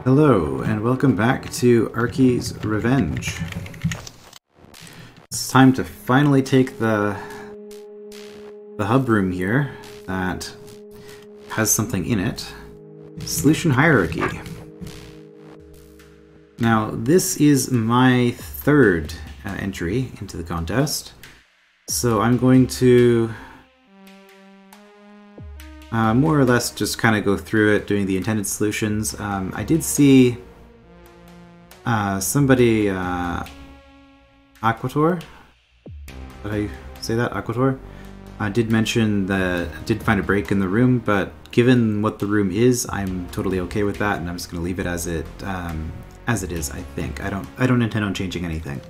Hello, and welcome back to Arky's Revenge. It's time to finally take the hub room here that has something in it. Solution hierarchy. Now, this is my third entry into the contest, so I'm going to more or less just kind of go through it, doing the intended solutions. I did see somebody, Aquator, did I say that? Aquator? Did mention that I did find a break in the room, but given what the room is, I'm totally okay with that, and I'm just going to leave it as it is, I think. I don't intend on changing anything.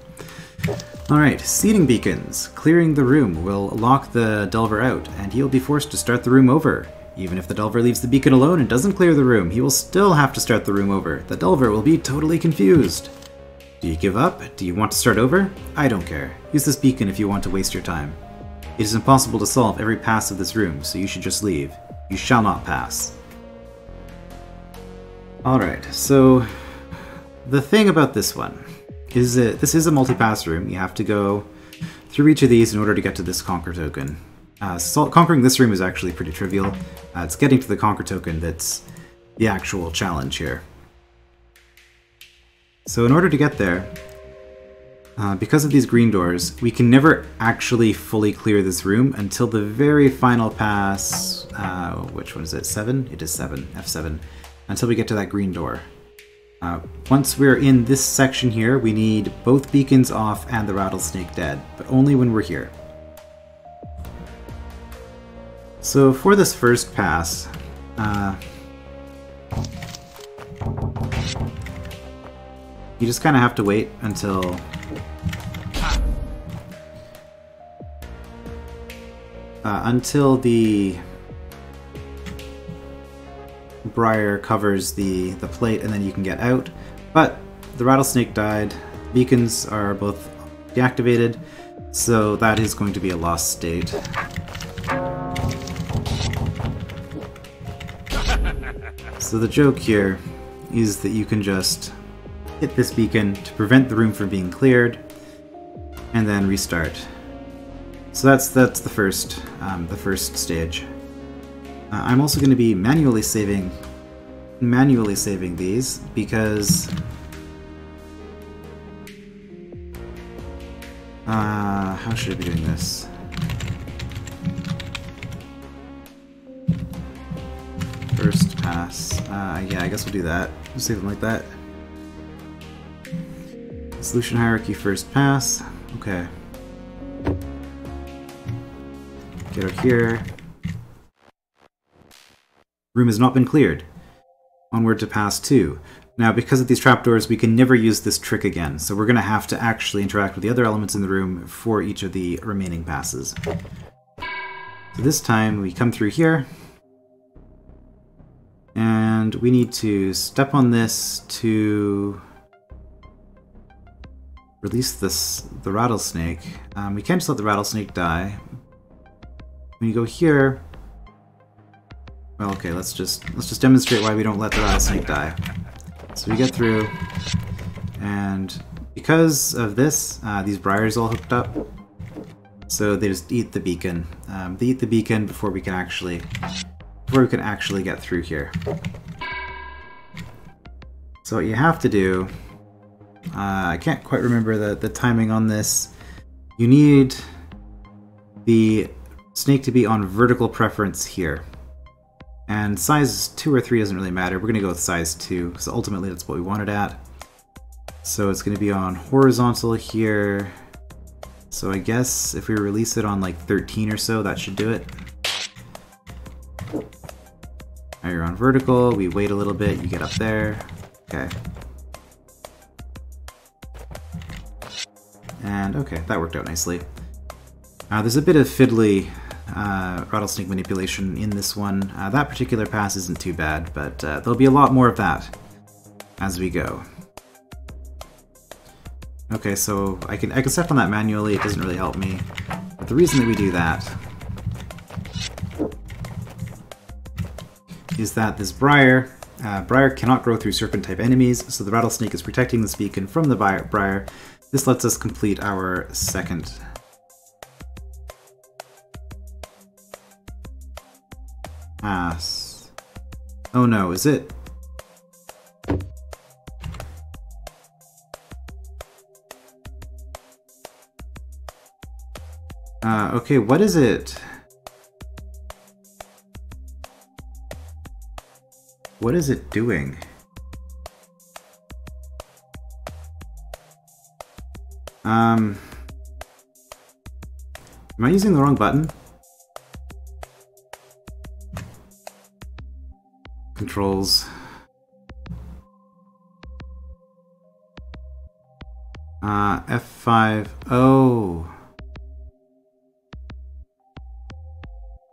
Alright, seeding beacons. Clearing the room will lock the Delver out, and he'll be forced to start the room over. Even if the Delver leaves the beacon alone and doesn't clear the room, he will still have to start the room over. The Delver will be totally confused. Do you give up? Do you want to start over? I don't care. Use this beacon if you want to waste your time. It is impossible to solve every pass of this room, so you should just leave. You shall not pass. Alright, so the thing about this one is that this is a multi-pass room. You have to go through each of these in order to get to this Conquer token. Conquering this room is actually pretty trivial. It's getting to the Conquer token that's the actual challenge here. So in order to get there, because of these green doors, we can never actually fully clear this room until the very final pass. Which one is it? 7? It is 7. F7. Until we get to that green door. Once we're in this section here, we need both beacons off and the rattlesnake dead, but only when we're here. So for this first pass, you just kind of have to wait until the Briar covers the plate, and then you can get out. But the rattlesnake died, beacons are both deactivated, so that is going to be a lost state. So the joke here is that you can just hit this beacon to prevent the room from being cleared, and then restart. So that's the first stage. I'm also going to be manually saving these because how should I be doing this? First pass. Yeah, I guess we'll do that. We'll save them like that. Solution hierarchy first pass. Okay. Get out here. Room has not been cleared. Onward to pass 2. Now, because of these trapdoors, we can never use this trick again, so we're going to have to actually interact with the other elements in the room for each of the remaining passes. So this time, we come through here, and we need to step on this to release the rattlesnake. We can't just let the rattlesnake die. When you go here, well, okay, let's just demonstrate why we don't let the rattlesnake die. So we get through, and because of this, these briars all hooked up, so they just eat the beacon. They eat the beacon before we can actually get through here. So what you have to do, I can't quite remember the timing on this. You need the snake to be on vertical preference here. And size 2 or 3 doesn't really matter. We're going to go with size 2, because ultimately that's what we wanted at. So it's going to be on horizontal here. So I guess if we release it on like 13 or so, that should do it. Now you're on vertical, we wait a little bit, you get up there. Okay. And okay, that worked out nicely. There's a bit of fiddly rattlesnake manipulation in this one. That particular pass isn't too bad, but there'll be a lot more of that as we go. Okay, so I can step on that manually, it doesn't really help me. But the reason that we do that is that this briar Briar cannot grow through serpent-type enemies, so the rattlesnake is protecting this beacon from the briar. This lets us complete our second. Pass. Oh no, is it? Okay, what is it? What is it doing? Am I using the wrong button? Controls. F5. Oh.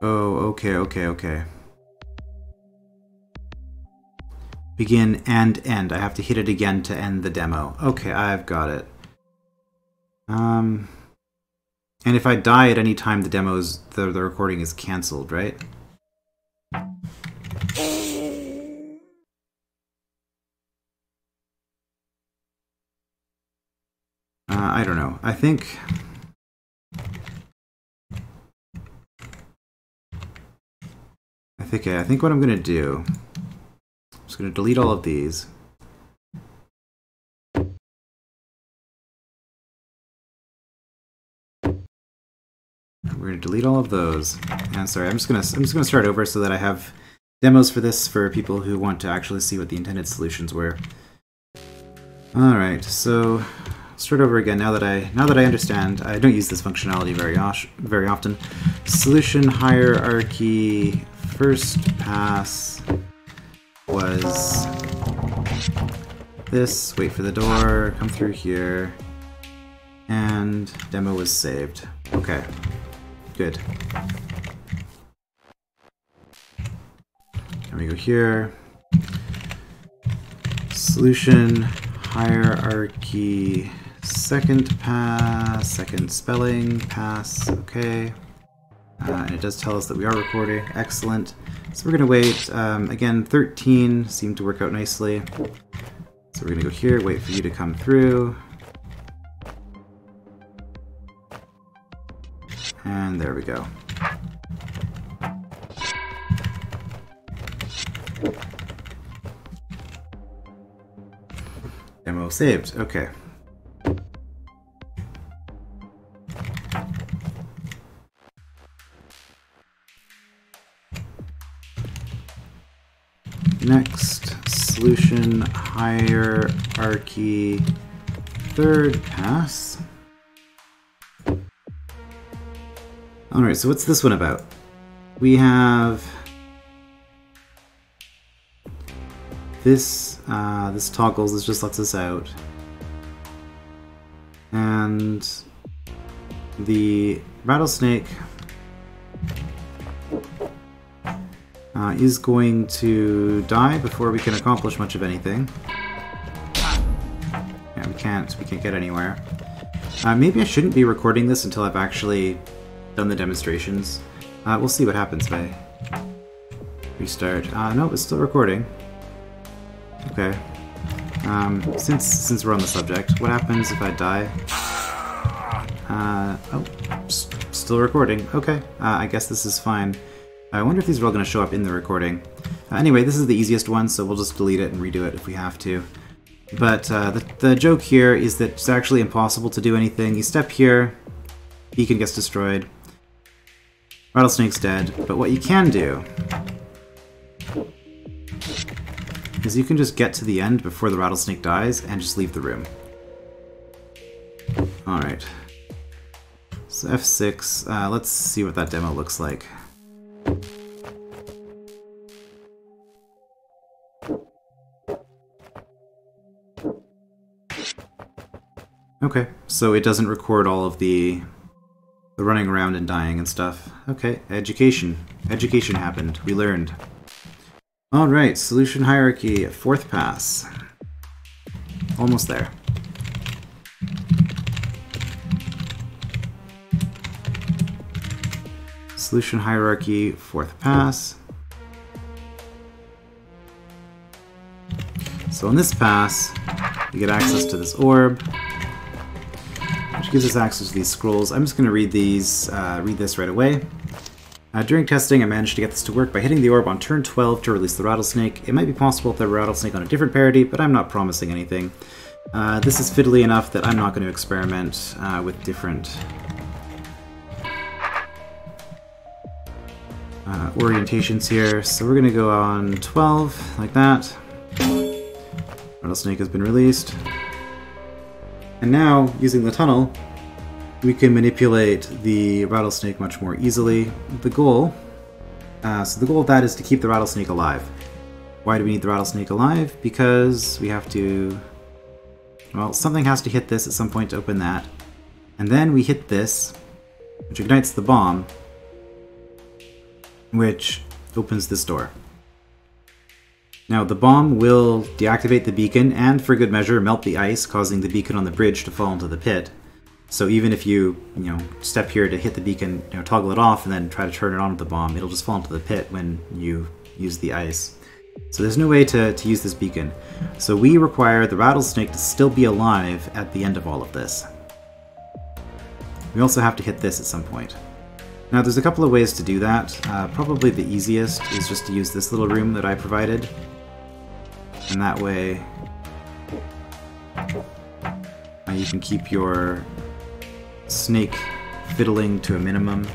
Oh, okay. Begin and end. I have to hit it again to end the demo. Okay, I've got it. And if I die at any time, the recording is cancelled, right? I don't know. I think what I'm gonna do, I'm just gonna delete all of these. We're gonna delete all of those. And sorry, I'm just gonna start over so that I have demos for this for people who want to actually see what the intended solutions were. All right, so start over again now that I understand. I don't use this functionality very often. Solution hierarchy first pass was this. Wait for the door. Come through here. And demo was saved. Okay. Good. Then we go here. Solution hierarchy second pass, second spelling pass. Okay. And it does tell us that we are recording. Excellent. So we're going to wait. Again, 13 seemed to work out nicely. So we're going to go here, wait for you to come through. And there we go. Demo saved. Okay. Next, solution hierarchy third pass. Alright, so what's this one about? We have this, this toggles, this just lets us out. And the rattlesnake is going to die before we can accomplish much of anything. Yeah, we can't get anywhere. Maybe I shouldn't be recording this until I've actually done the demonstrations. We'll see what happens if I restart. No, it's still recording. Okay. Since we're on the subject, what happens if I die? Oh, still recording. Okay, I guess this is fine. I wonder if these are all going to show up in the recording. Anyway, this is the easiest one, so we'll just delete it and redo it if we have to. But the joke here is that it's actually impossible to do anything. You step here, beacon gets destroyed, rattlesnake's dead, but what you can do is you can just get to the end before the rattlesnake dies and just leave the room. Alright. So F6, let's see what that demo looks like. Okay, so it doesn't record all of the running around and dying and stuff. Okay, education. Education happened. We learned. Alright, solution hierarchy, fourth pass. Almost there. Solution hierarchy, fourth pass. So on this pass, we get access to this orb, which gives us access to these scrolls. I'm just going to read this right away. During testing, I managed to get this to work by hitting the orb on turn 12 to release the rattlesnake. It might be possible to have a rattlesnake on a different parity, but I'm not promising anything. This is fiddly enough that I'm not going to experiment with different orientations here. So we're going to go on 12, like that. Rattlesnake has been released. And now, using the tunnel, we can manipulate the rattlesnake much more easily. The goal of that is to keep the rattlesnake alive. Why do we need the rattlesnake alive? Because we have to... well, something has to hit this at some point to open that. And then we hit this, which ignites the bomb, which opens this door. Now, the bomb will deactivate the beacon and, for good measure, melt the ice, causing the beacon on the bridge to fall into the pit. So even if you step here to hit the beacon, toggle it off, and then try to turn it on with the bomb, it'll just fall into the pit when you use the ice. So there's no way to use this beacon. So we require the rattlesnake to still be alive at the end of all of this. We also have to hit this at some point. Now there's a couple of ways to do that. Probably the easiest is just to use this little room that I provided. And that way you can keep your snake fiddling to a minimum.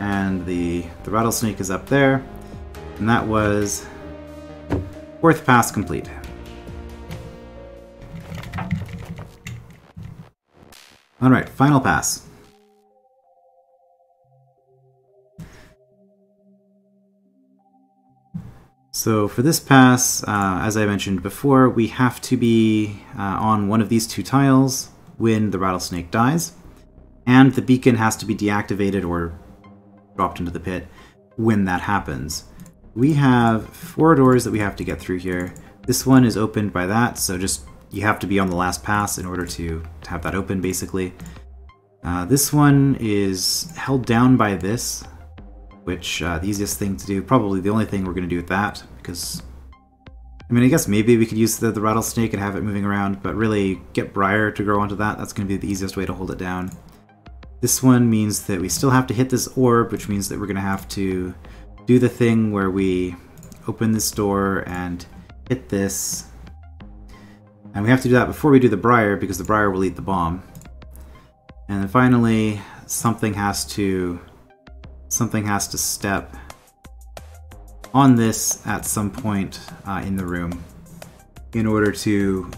And the rattlesnake is up there. And that was 4th pass complete. Alright, final pass. So for this pass, as I mentioned before, we have to be on one of these 2 tiles when the rattlesnake dies, and the beacon has to be deactivated or dropped into the pit when that happens. We have 4 doors that we have to get through here. This one is opened by that, so just you have to be on the last pass in order to have that open, basically. This one is held down by this, which the easiest thing to do, probably the only thing we're going to do with that, because, I mean, I guess maybe we could use the rattlesnake and have it moving around, but really get briar to grow onto that. That's going to be the easiest way to hold it down. This one means that we still have to hit this orb, which means that we're going to have to do the thing where we open this door and hit this. And we have to do that before we do the briar, because the briar will eat the bomb. And then finally, something has to step on this at some point in the room in order to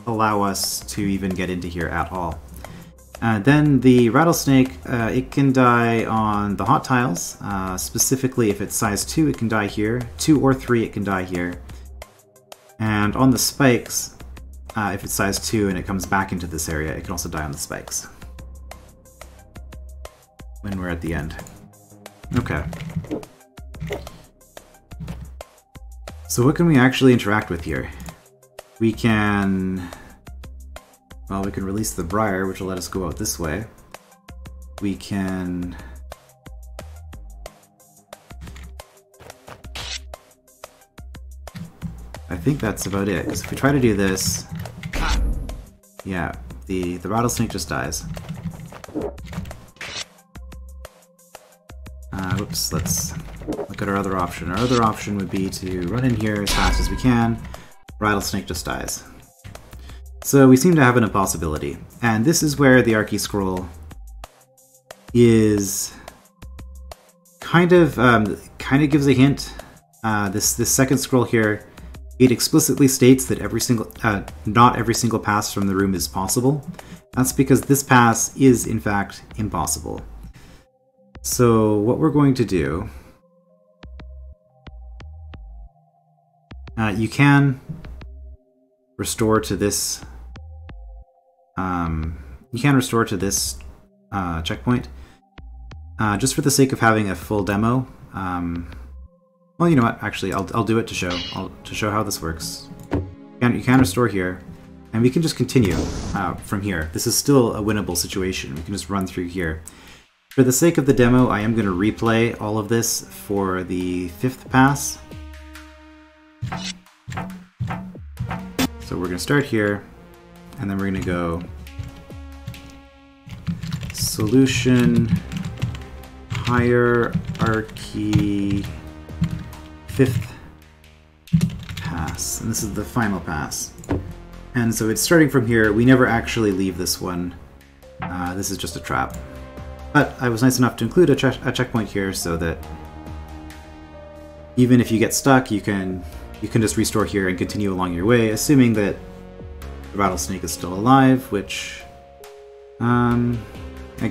allow us to even get into here at all. Then the rattlesnake, it can die on the hot tiles. Specifically, if it's size 2, it can die here. 2 or 3, it can die here. And on the spikes, if it's size 2 and it comes back into this area, it can also die on the spikes when we're at the end. Okay. So what can we actually interact with here? We can... well, we can release the briar, which will let us go out this way. We can... I think that's about it, because if we try to do this... yeah, the rattlesnake just dies. Whoops, let's look at our other option. Our other option would be to run in here as fast as we can. Rattlesnake just dies. So we seem to have an impossibility. And this is where the Arky scroll is kind of gives a hint. This second scroll here, it explicitly states that not every single pass from the room is possible. That's because this pass is in fact impossible. So what we're going to do, you can restore to this. Checkpoint, just for the sake of having a full demo. Well, you know what? Actually, I'll do it to show how this works. You can restore here, and we can just continue from here. This is still a winnable situation. We can just run through here. For the sake of the demo, I am going to replay all of this for the 5th pass. So we're going to start here, and then we're going to go solution HigherArky 5th pass, and this is the final pass. And so it's starting from here. We never actually leave this one. This is just a trap. But I was nice enough to include a checkpoint here so that even if you get stuck, you can just restore here and continue along your way, assuming that the rattlesnake is still alive, which I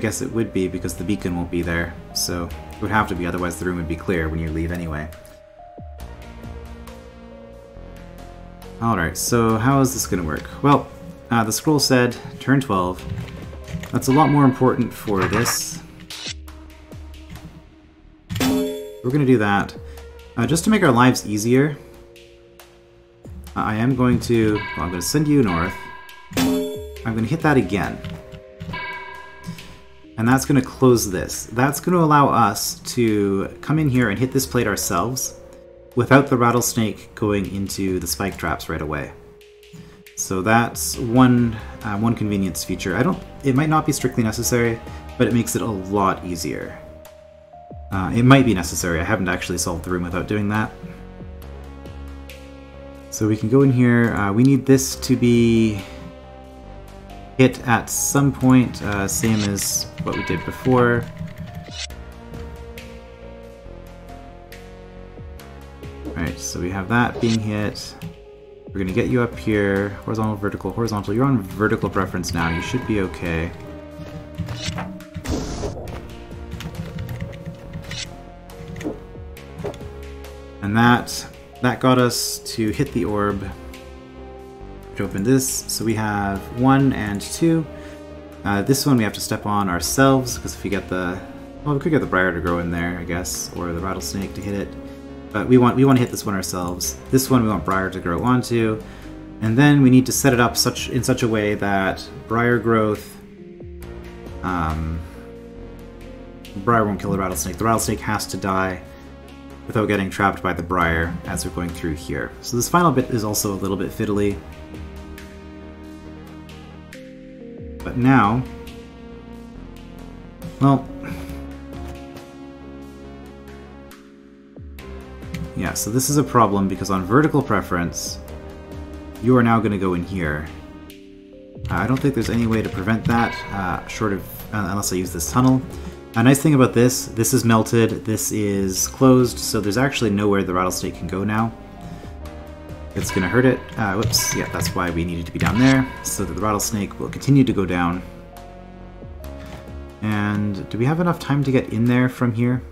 guess it would be because the beacon won't be there. So it would have to be, otherwise the room would be clear when you leave anyway. Alright, so how is this going to work? Well, the scroll said turn 12. That's a lot more important for this. We're going to do that. Just to make our lives easier, I am going to... Well, I'm going to send you north. I'm going to hit that again. And that's going to close this. That's going to allow us to come in here and hit this plate ourselves without the rattlesnake going into the spike traps right away. So that's one convenience feature. It might not be strictly necessary, but it makes it a lot easier. It might be necessary. I haven't actually solved the room without doing that. So we can go in here. We need this to be hit at some point, same as what we did before. Alright, so we have that being hit. We're going to get you up here. Horizontal, vertical, horizontal. You're on vertical preference now. You should be okay. And that got us to hit the orb. To open this, so we have 1 and 2. This one we have to step on ourselves, because if we get the... Well, we could get the briar to grow in there, I guess, or the rattlesnake to hit it. But we want to hit this one ourselves. This one we want briar to grow onto. And then we need to set it up in such a way that briar growth... briar won't kill the rattlesnake. The rattlesnake has to die without getting trapped by the briar as we're going through here. So this final bit is also a little bit fiddly. But now, well, yeah, so this is a problem because on vertical preference, you are now going to go in here. I don't think there's any way to prevent that, short of, unless I use this tunnel. A nice thing about this is melted, this is closed, so there's actually nowhere the rattlesnake can go now. It's going to hurt it. Whoops, yeah, that's why we needed to be down there, so that the rattlesnake will continue to go down. And do we have enough time to get in there from here?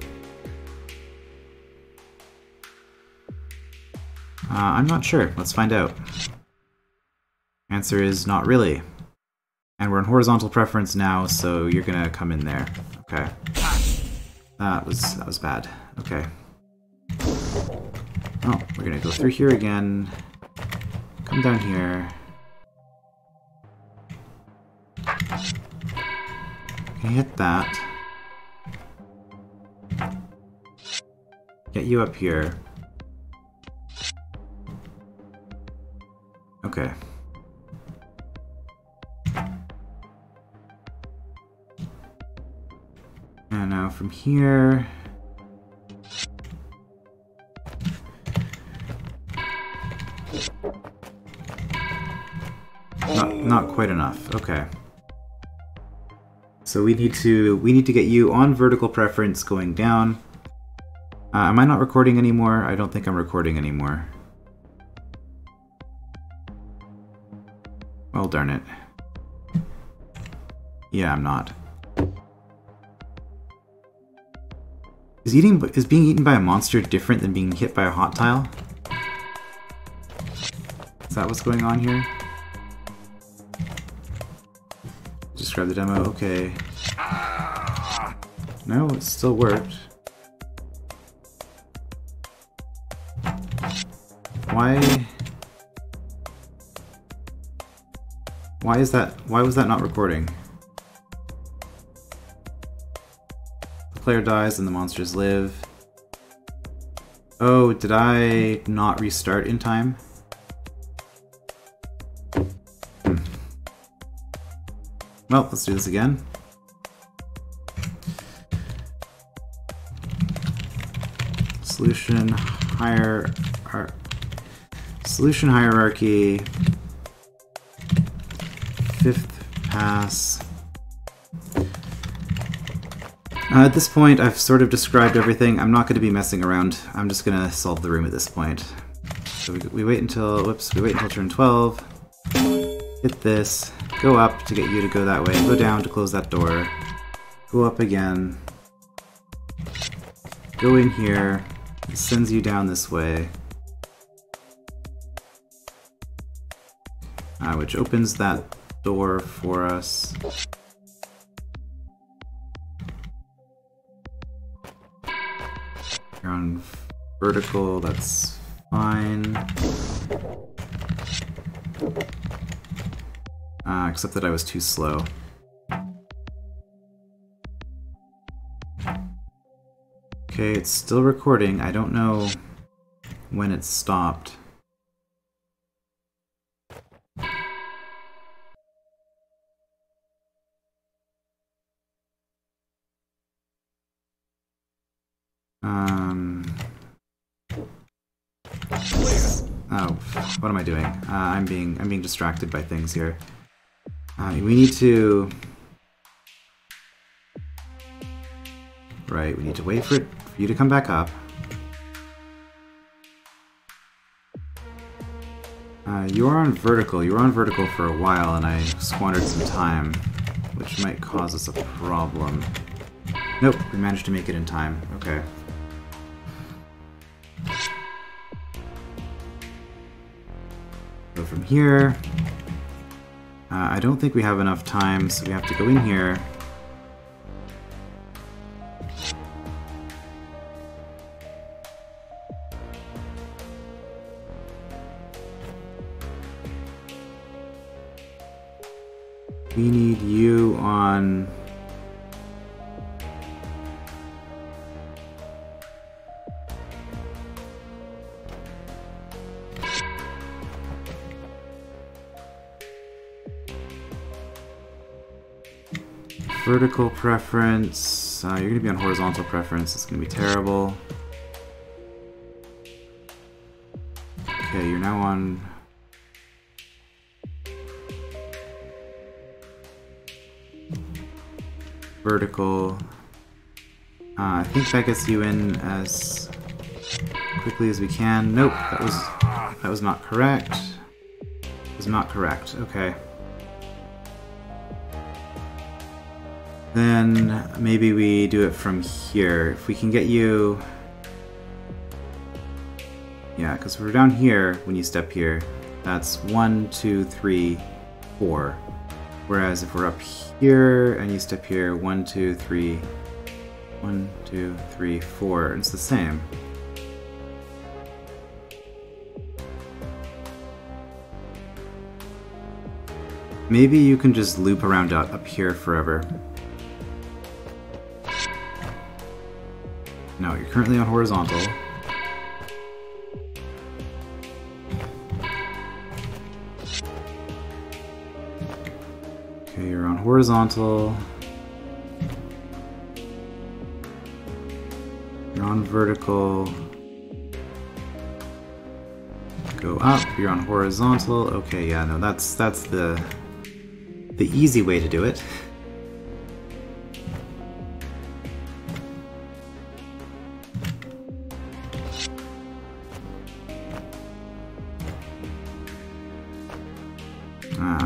I'm not sure. Let's find out. Answer is not really. And we're in horizontal preference now, so you're going to come in there. Okay. That was bad. Okay. Oh, we're gonna go through here again. Come down here. Okay, hit that. Get you up here. Okay. And now from here... Not quite enough. Okay. So we need to get you on vertical preference going down. Am I not recording anymore? I don't think I'm recording anymore. Well, darn it. Yeah, I'm not. Is being eaten by a monster different than being hit by a hot tile? Is that what's going on here? Just grab the demo, okay. No, it still worked. Why was that not recording? player dies, then the monsters live. Oh, did I not restart in time? Well, let's do this again. Solution hierarchy. 5th pass. At this point, I've sort of described everything. I'm not going to be messing around. I'm just going to solve the room at this point. So we wait until, whoops, we wait until turn 12. Hit this. Go up to get you to go that way. Go down to close that door. Go up again. Go in here. It sends you down this way. Which opens that door for us. You're on vertical, that's fine. Except that I was too slow. Okay, it's still recording. I don't know when it stopped. Oh, what am I doing? I'm being distracted by things here. We need to... Right, we need to wait for you to come back up. You are on vertical. You were on vertical for a while, and I squandered some time, which might cause us a problem. Nope, we managed to make it in time. Okay. So from here, I don't think we have enough time, so we have to go in here. We need you on... vertical preference. You're going to be on horizontal preference. It's going to be terrible. Okay, you're now on... vertical. I think that gets you in as quickly as we can. Nope, that was not correct. It was not correct. Okay. Then maybe we do it from here. If we can get you... Yeah, because we're down here when you step here. That's 1, 2, 3, 4. Whereas if we're up here and you step here, 1, 2, 3, 1, 2, 3, 4, it's the same. Maybe you can just loop around up here forever. No, you're currently on horizontal. Okay, you're on horizontal. You're on vertical. Go up, you're on horizontal. Okay, yeah, no, that's the easy way to do it.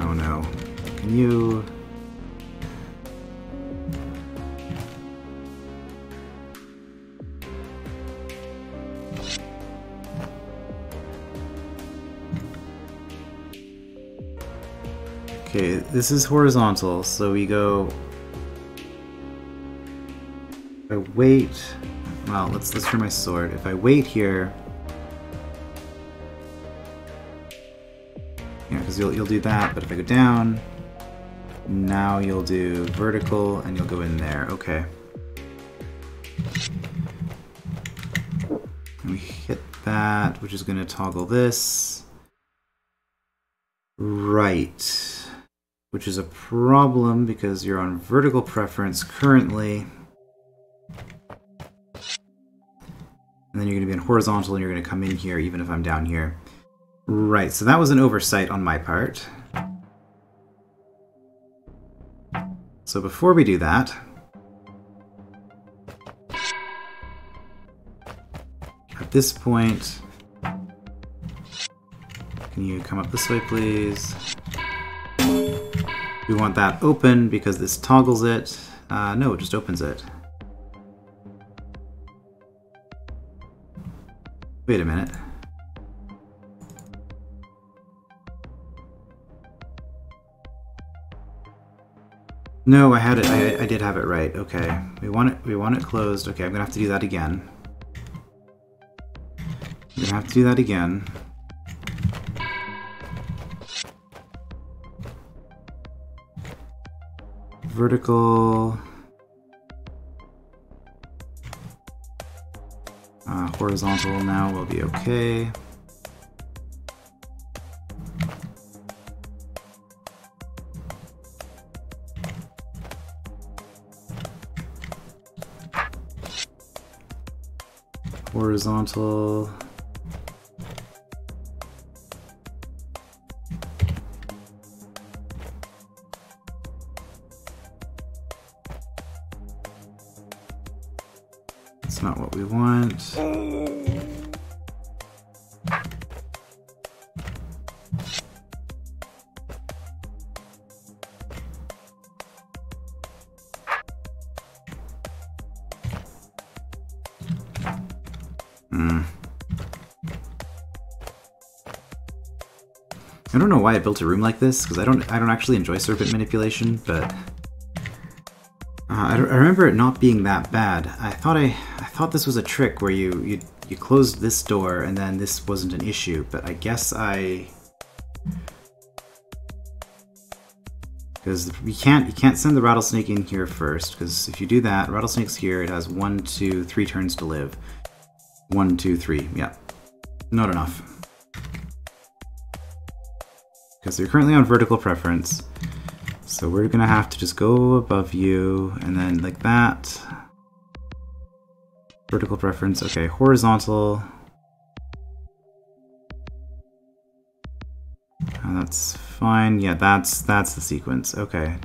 Oh no. Can you... Okay, this is horizontal, so we go... If I wait... Well, let's try my sword. If I wait here... Yeah, because you'll do that, but if I go down... Now you'll do vertical, and you'll go in there. Okay. And we hit that, which is going to toggle this. Right. Which is a problem because you're on vertical preference currently. And then you're going to be on horizontal and you're going to come in here even if I'm down here. Right, so that was an oversight on my part. So before we do that, at this point, can you come up this way, please? We want that open because this toggles it. No, it just opens it. Wait a minute. No, I had it. I did have it right. Okay, we want it closed. Okay, I'm gonna have to do that again. I'm gonna have to do that again. Vertical. Horizontal now will be okay. Horizontal. That's not what we want. I don't know why I built a room like this, because I don't actually enjoy serpent manipulation, but I remember it not being that bad. I thought this was a trick where you closed this door and then this wasn't an issue, but I guess because you can't send the rattlesnake in here first, because if you do that, rattlesnake's here, it has 1, 2, 3 turns to live. 1, 2, 3, yeah. Not enough. Because you're currently on vertical preference. So we're gonna have to just go above you, and then like that. Vertical preference, okay, horizontal. And that's fine, yeah, that's the sequence, okay.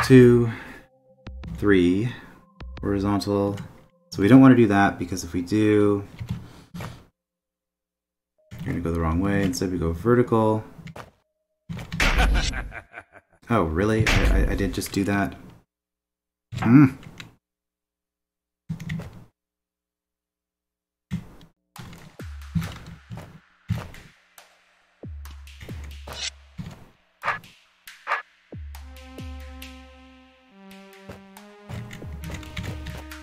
2, 3, horizontal. So we don't want to do that, because if we do, you're gonna go the wrong way. Instead we go vertical. Oh, really? I did just do that?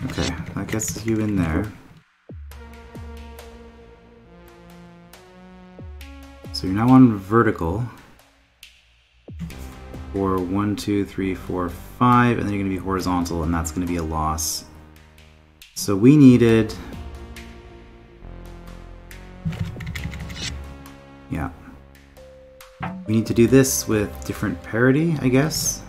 Okay, that gets you in there. So you're now on vertical for 1, 2, 3, 4, 5, and then you're going to be horizontal, and that's going to be a loss. So we needed... yeah. We need to do this with different parity, I guess.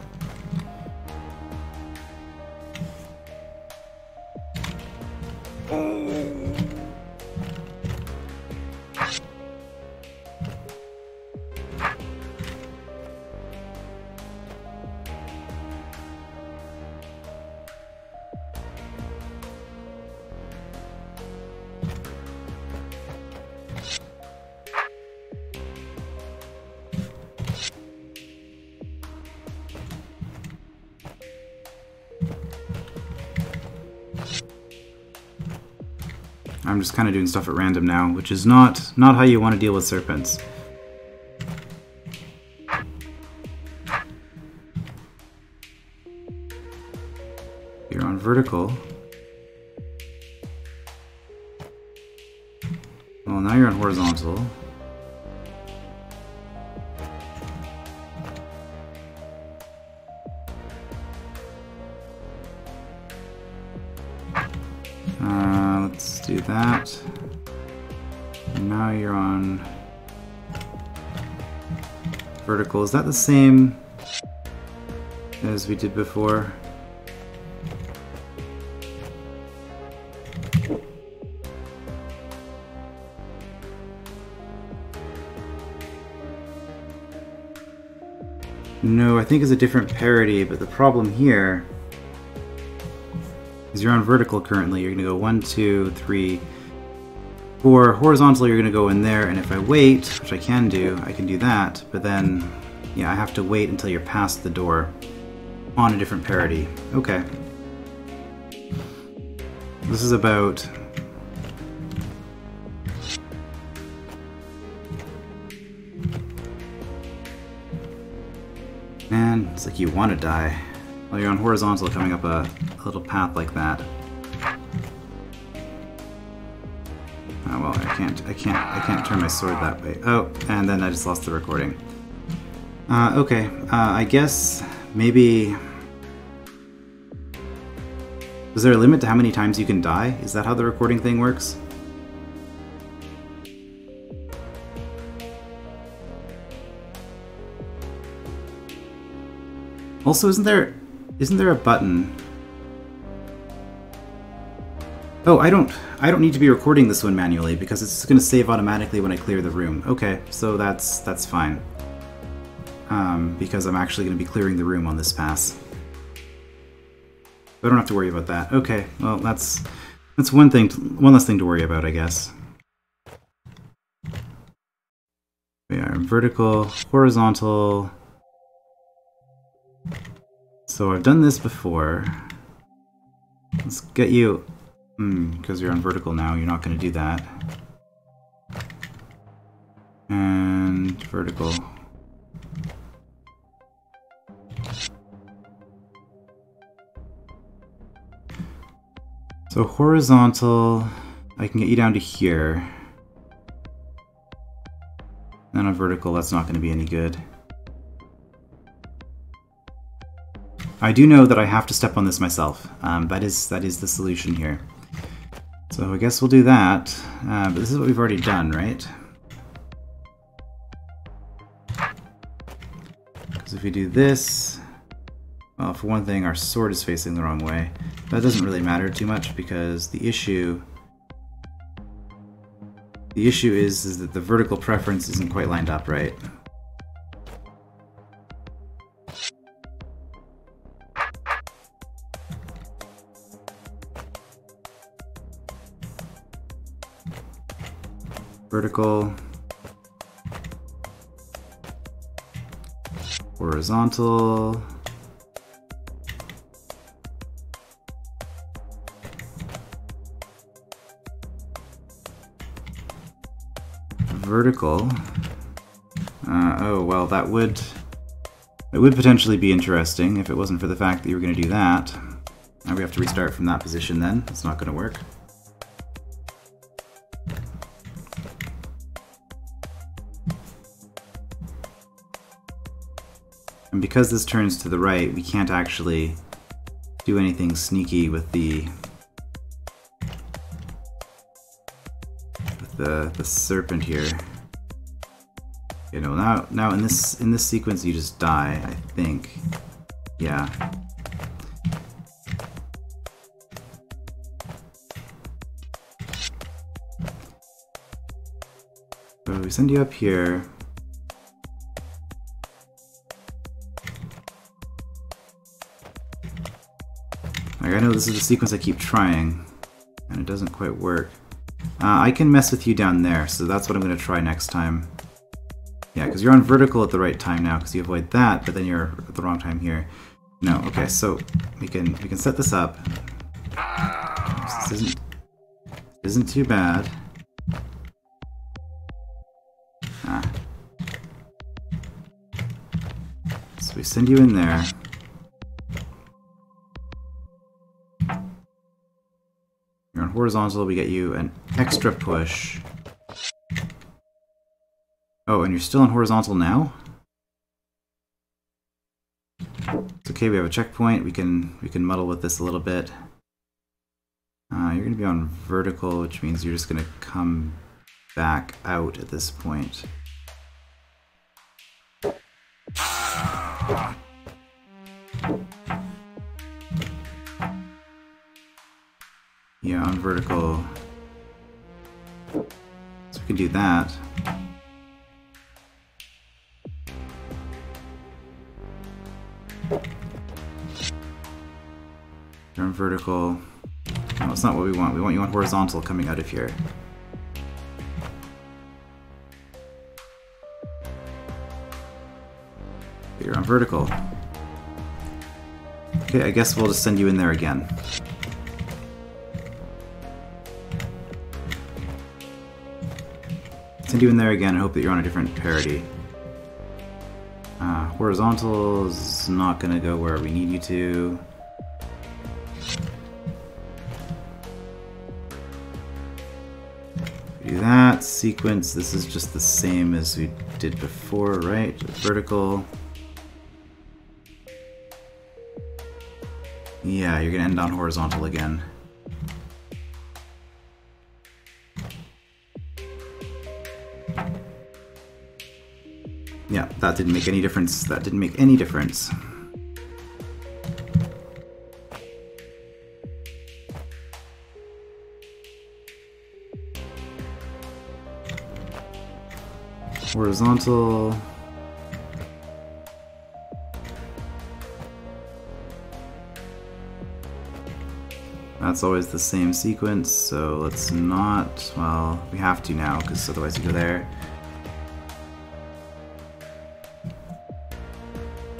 I'm just kind of doing stuff at random now, which is not how you want to deal with serpents. You're on vertical. Well, now you're on horizontal. do that. And now you're on vertical. Is that the same as we did before? No, I think it's a different parity, but the problem here is you're on vertical currently. You're going to go 1, 2, 3, 4. Horizontal, you're going to go in there, and if I wait, which I can do that, but then, yeah, I have to wait until you're past the door on a different parity. Okay. This is about... Man, it's like you want to die. While you're on horizontal, coming up a little path like that. Oh well, I can't turn my sword that way. Oh, and then I just lost the recording. Okay, I guess maybe... Is there a limit to how many times you can die? Is that how the recording thing works? Also, isn't there a button? Oh, I don't need to be recording this one manually because it's going to save automatically when I clear the room. Okay, so that's fine. Because I'm actually going to be clearing the room on this pass. I don't have to worry about that. Okay, well that's one less thing to worry about, I guess. We are vertical, horizontal. So I've done this before. Let's get you... because you're on vertical now, you're not going to do that. And vertical. So horizontal, I can get you down to here. And on vertical, that's not going to be any good. I do know that I have to step on this myself. That is the solution here. So I guess we'll do that. But this is what we've already done, right? Because if we do this... Well, for one thing, our sword is facing the wrong way. That doesn't really matter too much because the issue is that the vertical preference isn't quite lined up right. Vertical, horizontal, vertical. Oh well, that would potentially be interesting if it wasn't for the fact that you were going to do that. Now we have to restart from that position then. It's not going to work. And because this turns to the right, we can't actually do anything sneaky with the serpent here. You know, now in this sequence you just die, I think. Yeah. So we send you up here. Like, I know this is the sequence I keep trying, and it doesn't quite work. I can mess with you down there, so that's what I'm going to try next time. Yeah, because you're on vertical at the right time now, because you avoid that, but then you're at the wrong time here. No, okay, so we can set this up. This isn't too bad. So we send you in there. You're on horizontal, we get you an extra push. Oh, and you're still on horizontal now? It's okay, we have a checkpoint. We can muddle with this a little bit. You're going to be on vertical, which means you're just going to come back out at this point. Yeah, on vertical. So we can do that. You're on vertical. No, that's not what we want. We want you on horizontal coming out of here. You're on vertical. Okay, I guess we'll just send you in there again. Send you in there again and hope that you're on a different parity. Horizontal is not going to go where we need you to. Do that. Sequence, this is just the same as we did before, right? Vertical. Yeah, you're going to end on horizontal again. Yeah, that didn't make any difference. That didn't make any difference. Horizontal. That's always the same sequence, so let's not... Well, we have to now, because otherwise you go there.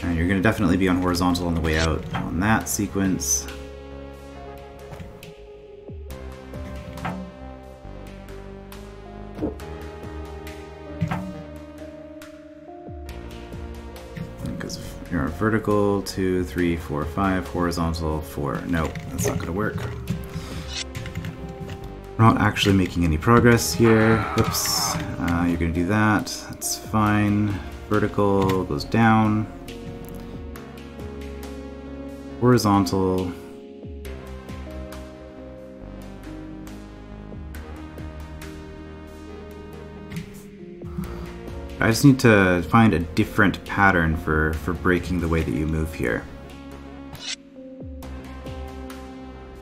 And you're going to definitely be on horizontal on the way out on that sequence. Because you're on vertical, 2, 3, 4, 5, horizontal, 4. Nope, that's not going to work. We're not actually making any progress here. Whoops. You're going to do that. That's fine. Vertical goes down. Horizontal. I just need to find a different pattern for breaking the way that you move here.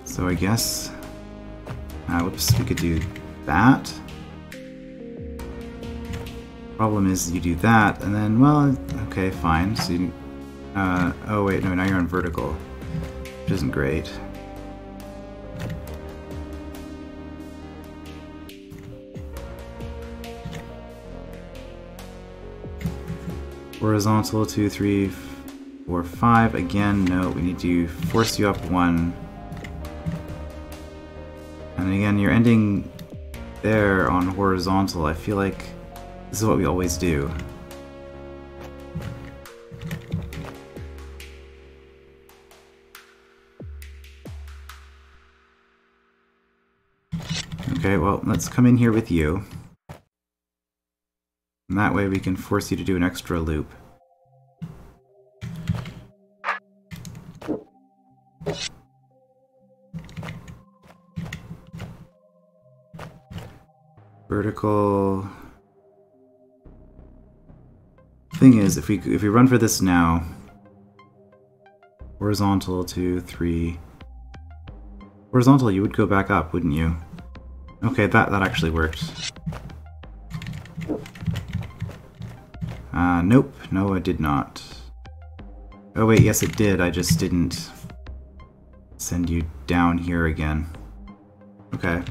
So I guess... whoops, we could do that. Problem is you do that, and then, well, okay, fine. So you, oh wait, no, now you're on vertical, which isn't great. Horizontal, 2, 3, 4, 5. Again, no, we need to force you up 1. And again, you're ending there on horizontal. I feel like this is what we always do. Okay, well, let's come in here with you. And that way we can force you to do an extra loop. Vertical. Thing is, if we run for this now, horizontal, 2, 3. Horizontal, you would go back up, wouldn't you? Okay, that actually worked. Nope. No, it did not. Oh wait, yes it did. I just didn't send you down here again. Okay.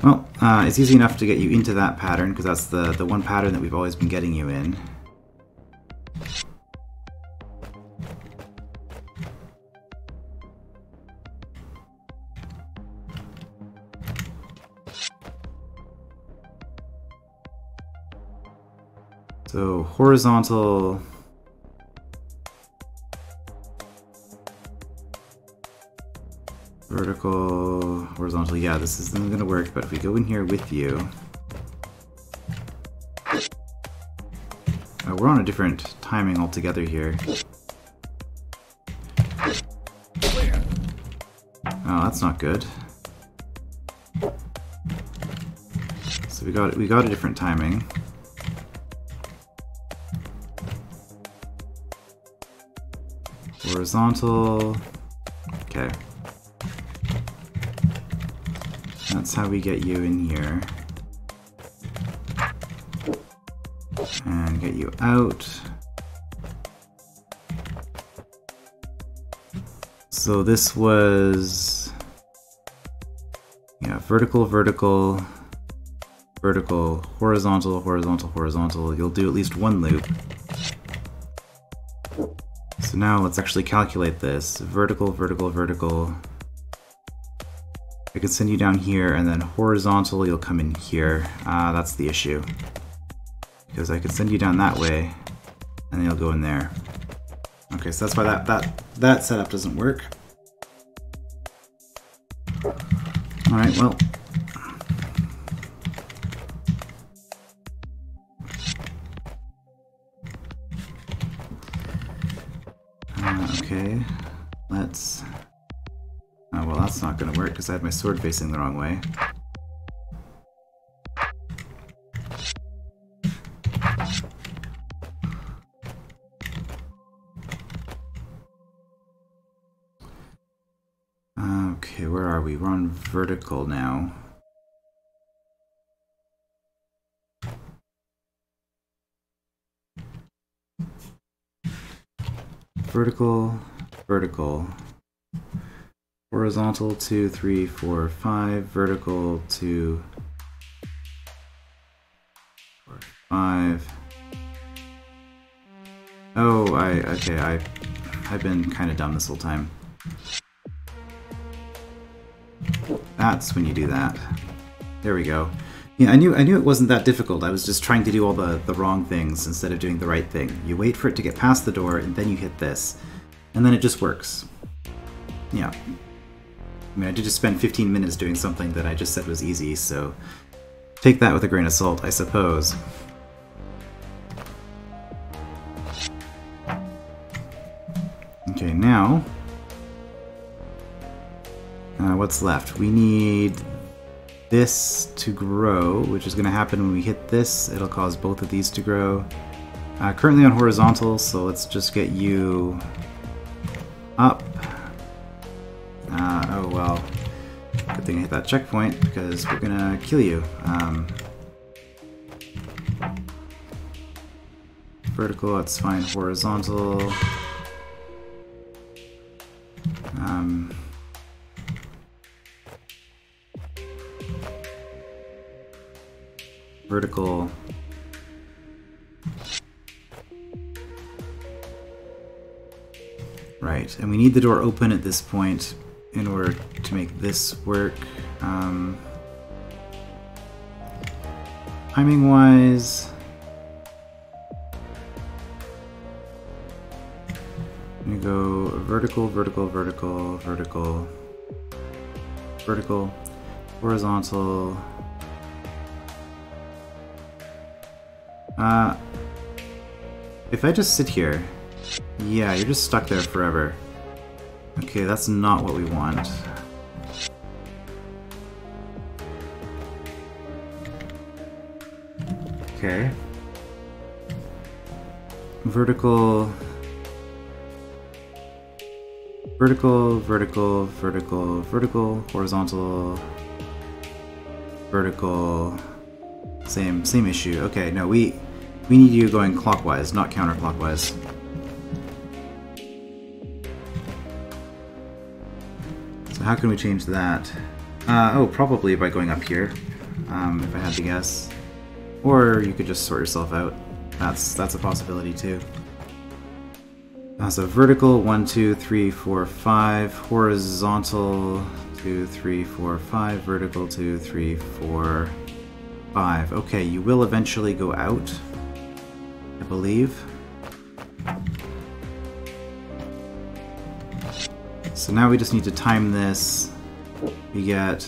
Well, it's easy enough to get you into that pattern, because that's the one pattern that we've always been getting you in. So, horizontal... Vertical, horizontal, yeah, this isn't going to work, but if we go in here with you... we're on a different timing altogether here. Oh, that's not good. So we got a different timing. Horizontal. Okay. That's how we get you in here. And get you out. So this was, yeah, vertical, vertical, vertical, horizontal, horizontal, horizontal. You'll do at least one loop. So now let's actually calculate this. Vertical, vertical, vertical. I can send you down here, and then horizontal, you'll come in here. That's the issue. Because I can send you down that way, and then you'll go in there. Okay, so that's why that setup doesn't work. Alright, well. Okay, let's... Oh, well, that's not going to work because I had my sword facing the wrong way. Okay, where are we? We're on vertical now. Vertical, vertical. Horizontal 2, 3, 4, 5. Vertical 2, 4, 5. Oh, okay, I've been kind of dumb this whole time. That's when you do that. There we go. Yeah, I knew it wasn't that difficult. I was just trying to do all the wrong things instead of doing the right thing. You wait for it to get past the door, and then you hit this. And then it just works. Yeah. I mean, I did just spend 15 minutes doing something that I just said was easy, so take that with a grain of salt, I suppose. Okay, now... what's left? We need this to grow, which is going to happen when we hit this. It'll cause both of these to grow. Currently on horizontal, so let's just get you up. Oh well, good thing I hit that checkpoint because we're going to kill you. Vertical, that's fine. Horizontal. Vertical. Right, and we need the door open at this point in order to make this work. Timing-wise, I'm gonna go vertical, vertical, vertical, vertical, vertical, horizontal. If I just sit here, yeah, you're just stuck there forever. Okay, that's not what we want. Okay. Vertical. Vertical, vertical, vertical, vertical, horizontal, vertical. Same issue. Okay, no, we need you going clockwise, not counterclockwise. So how can we change that? Oh, probably by going up here, if I had to guess. Or you could just sort yourself out. That's a possibility too. So vertical, 1, 2, 3, 4, 5. Horizontal, 2, 3, 4, 5. Vertical, 2, 3, 4, 5. Okay, you will eventually go out, I believe. So now we just need to time this. We get...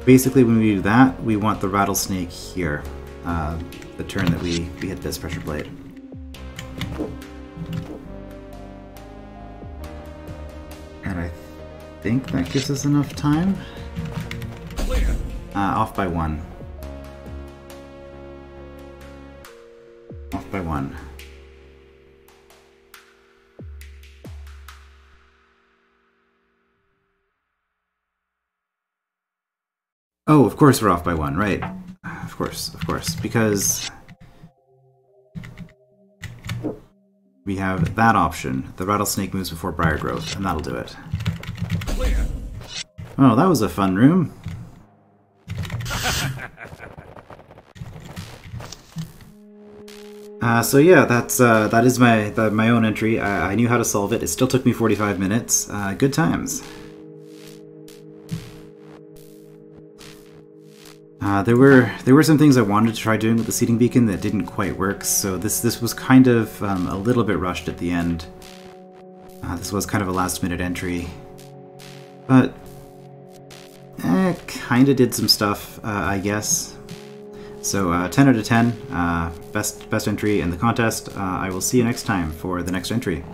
Basically when we do that, we want the rattlesnake here. The turn that we hit this pressure plate. And think that gives us enough time. Off by 1. Off by 1. Oh, of course we're off by 1, right. Of course, because we have that option. The rattlesnake moves before briar growth, and that'll do it. Oh, that was a fun room. So yeah, that is my own entry. I knew how to solve it. It still took me 45 minutes. Good times. There were some things I wanted to try doing with the seeding beacon that didn't quite work, so this was kind of a little bit rushed at the end. This was kind of a last-minute entry, but kind of did some stuff, I guess. So 10 out of 10, best entry in the contest. I will see you next time for the next entry.